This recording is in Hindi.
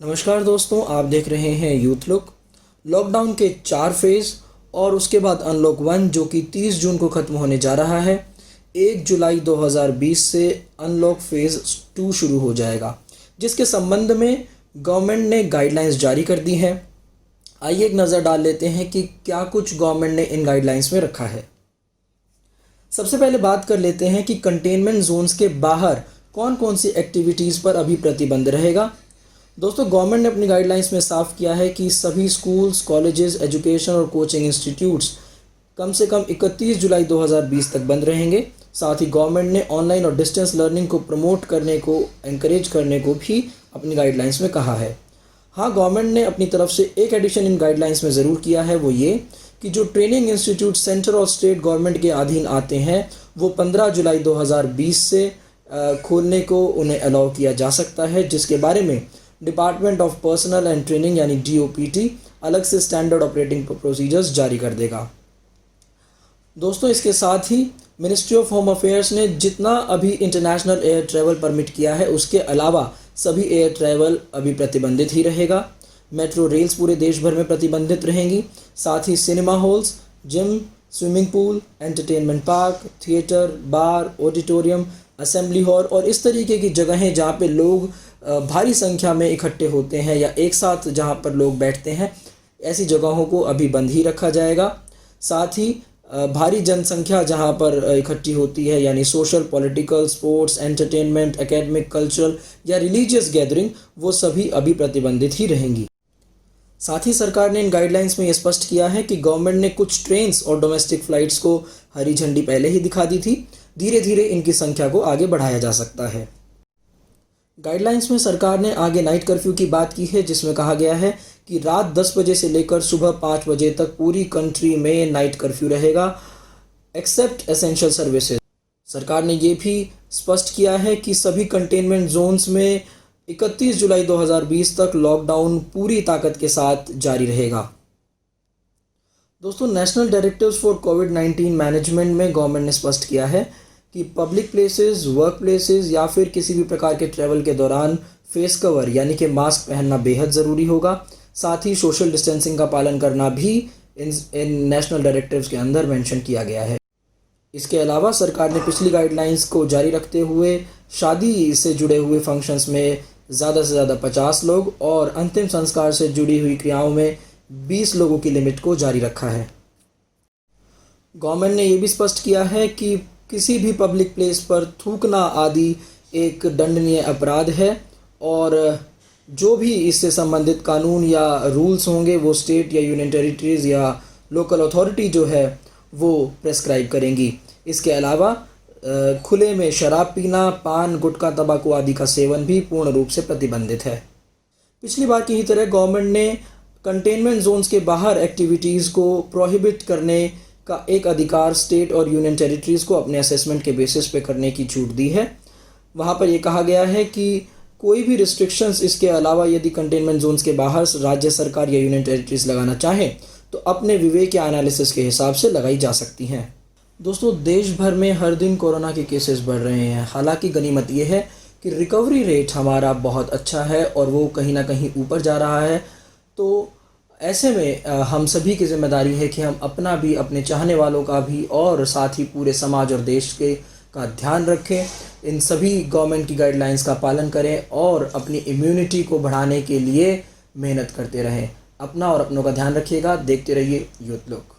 नमस्कार दोस्तों, आप देख रहे हैं यूथ लुक। लॉकडाउन के 4 फेज़ और उसके बाद अनलॉक 1 जो कि 30 जून को ख़त्म होने जा रहा है। 1 जुलाई 2020 से अनलॉक फेज़ 2 शुरू हो जाएगा, जिसके संबंध में गवर्नमेंट ने गाइडलाइंस जारी कर दी हैं। आइए एक नज़र डाल लेते हैं कि क्या कुछ गवर्नमेंट ने इन गाइडलाइंस में रखा है। सबसे पहले बात कर लेते हैं कि कंटेनमेंट जोन्स के बाहर कौन कौन सी एक्टिविटीज़ पर अभी प्रतिबंध रहेगा। दोस्तों, गवर्नमेंट ने अपनी गाइडलाइंस में साफ किया है कि सभी स्कूल्स, कॉलेजेस, एजुकेशन और कोचिंग इंस्टीट्यूट्स कम से कम 31 जुलाई 2020 तक बंद रहेंगे। साथ ही गवर्नमेंट ने ऑनलाइन और डिस्टेंस लर्निंग को प्रमोट करने को, एनकरेज करने को भी अपनी गाइडलाइंस में कहा है। हाँ, गवर्नमेंट ने अपनी तरफ से एक एडिशन इन गाइडलाइंस में ज़रूर किया है, वो ये कि जो ट्रेनिंग इंस्टीट्यूट सेंटर और स्टेट गवर्नमेंट के अधीन आते हैं वो 15 जुलाई 2020 से खोलने को उन्हें अलाउ किया जा सकता है, जिसके बारे में department of personal and training यानी DOPT अलग से स्टैंडर्ड ऑपरेटिंग प्रोसीजर्स जारी कर देगा। दोस्तों, इसके साथ ही मिनिस्ट्री ऑफ होम अफेयर्स ने जितना अभी इंटरनेशनल एयर ट्रैवल परमिट किया है उसके अलावा सभी एयर ट्रैवल अभी प्रतिबंधित ही रहेगा। मेट्रो रेल्स पूरे देश भर में प्रतिबंधित रहेंगी। साथ ही cinema halls, gym, swimming pool, entertainment park, theatre, bar, auditorium, assembly hall और इस तरीके की जगहें जहाँ पे लोग भारी संख्या में इकट्ठे होते हैं या एक साथ जहाँ पर लोग बैठते हैं, ऐसी जगहों को अभी बंद ही रखा जाएगा। साथ ही भारी जनसंख्या जहाँ पर इकट्ठी होती है यानी social, political, sports, entertainment, academic, cultural या रिलीजियस गैदरिंग, वो सभी अभी प्रतिबंधित ही रहेंगी। साथ ही सरकार ने इन गाइडलाइंस में ये स्पष्ट किया है कि गवर्नमेंट ने कुछ ट्रेन्स और डोमेस्टिक फ़्लाइट्स को हरी झंडी पहले ही दिखा दी थी। धीरे धीरे इनकी संख्या को आगे बढ़ाया जा सकता है। गाइडलाइंस में सरकार ने आगे नाइट कर्फ्यू की बात की है, जिसमें कहा गया है कि रात 10 बजे से लेकर सुबह 5 बजे तक पूरी कंट्री में नाइट कर्फ्यू रहेगा, एक्सेप्ट एसेंशियल सर्विसेज। सरकार ने ये भी स्पष्ट किया है कि सभी कंटेनमेंट जोन्स में 31 जुलाई 2020 तक लॉकडाउन पूरी ताकत के साथ जारी रहेगा। दोस्तों, national directives for covid management में गवर्नमेंट ने स्पष्ट किया है कि पब्लिक प्लेसेस, वर्क प्लेसेस या फिर किसी भी प्रकार के ट्रैवल के दौरान फेस कवर यानी कि मास्क पहनना बेहद ज़रूरी होगा। साथ ही सोशल डिस्टेंसिंग का पालन करना भी इन नेशनल डायरेक्टिव्स के अंदर मेंशन किया गया है। इसके अलावा सरकार ने पिछली गाइडलाइंस को जारी रखते हुए शादी से जुड़े हुए फंक्शंस में ज़्यादा से ज़्यादा 50 लोग और अंतिम संस्कार से जुड़ी हुई क्रियाओं में 20 लोगों की लिमिट को जारी रखा है। गवर्नमेंट ने यह भी स्पष्ट किया है कि किसी भी पब्लिक प्लेस पर थूकना आदि एक दंडनीय अपराध है और जो भी इससे संबंधित कानून या रूल्स होंगे वो स्टेट या यूनियन टेरिटरीज या लोकल अथॉरिटी जो है वो प्रेस्क्राइब करेंगी। इसके अलावा खुले में शराब पीना, पान, गुटखा, तंबाकू आदि का सेवन भी पूर्ण रूप से प्रतिबंधित है। पिछली बार की ही तरह गवर्नमेंट ने कंटेनमेंट जोन्स के बाहर एक्टिविटीज़ को प्रोहिबिट करने का एक अधिकार स्टेट और यूनियन टेरिटरीज़ को अपने असेसमेंट के बेसिस पे करने की छूट दी है। वहाँ पर ये कहा गया है कि कोई भी रिस्ट्रिक्शंस इसके अलावा यदि कंटेनमेंट जोन्स के बाहर राज्य सरकार या यूनियन टेरिटरीज़ लगाना चाहें तो अपने विवेक या एनालिसिस के हिसाब से लगाई जा सकती हैं। दोस्तों, देश भर में हर दिन कोरोना के केसेस बढ़ रहे हैं। हालांकि गनीमत ये है कि रिकवरी रेट हमारा बहुत अच्छा है और वो कहीं ना कहीं ऊपर जा रहा है। तो ऐसे में हम सभी की जिम्मेदारी है कि हम अपना भी, अपने चाहने वालों का भी और साथ ही पूरे समाज और देश के का ध्यान रखें। इन सभी गवर्नमेंट की गाइडलाइंस का पालन करें और अपनी इम्यूनिटी को बढ़ाने के लिए मेहनत करते रहें। अपना और अपनों का ध्यान रखिएगा। देखते रहिए यूथ लुक।